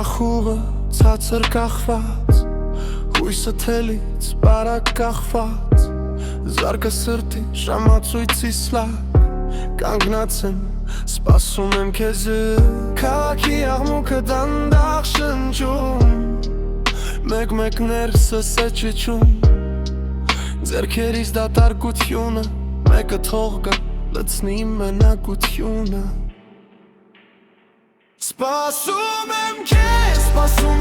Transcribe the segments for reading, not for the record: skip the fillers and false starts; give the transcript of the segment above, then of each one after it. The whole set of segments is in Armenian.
Նախուղը ցածր կախված, հույսը թելից բարակ կախված, զարկը սրտի ժամացույցի սլակ, կանգնած եմ, սպասում եմ քեզ Քաղաքի աղմուկը դանդաղ շնչում, մեկ-մեկ ներսս է ճիչում, ձեռքերիս դատարկությունը, մեկը թող գա լցնի մենակությունը Սպասում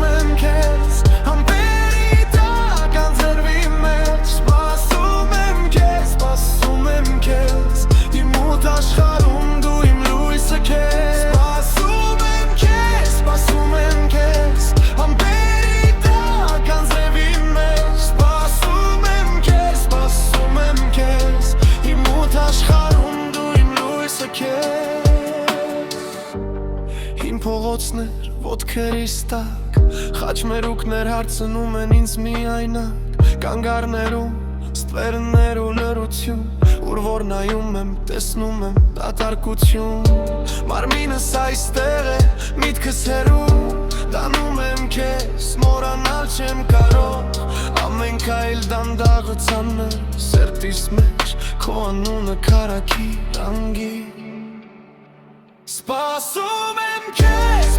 եմ քեզ, համբերի տակ անձրվի մեջ Սպասում եմ քեզ, իմ մութ աշխարհում դու իմ լույսը քեզ Սպասում եմ քեզ, համբերի տակ անձրվի մեջ Սպասում եմ քեզ, իմ մութ աշխարհում դու իմ լույսը քեզ Իմ փողոցներ, ոտքերիս տակ Խաչմերուկներ հարցնում են ինձ միայնակ Կանգառներում, ստվերներ ու լրություն Ուր որ նայում եմ, տեսնում եմ դատարկություն Մարմինս այստեղ է, միտքս հեռու Տանում եմ քեզ, մոռանալ չեմ կարող Ամեն քայլ դանդաղը ցանել Սերտիս մեջ, քո անունը քարակի անգի Սպասում եմ քեզ